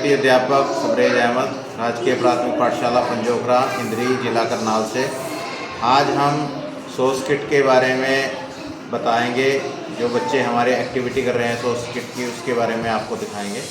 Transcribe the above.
तृतीय अध्यापक सबरेज अहमद, राजकीय प्राथमिक पाठशाला पंजोखरा, इंद्री, जिला करनाल से। आज हम सोस किट के बारे में बताएंगे। जो बच्चे हमारे एक्टिविटी कर रहे हैं सोस किट की, उसके बारे में आपको दिखाएंगे।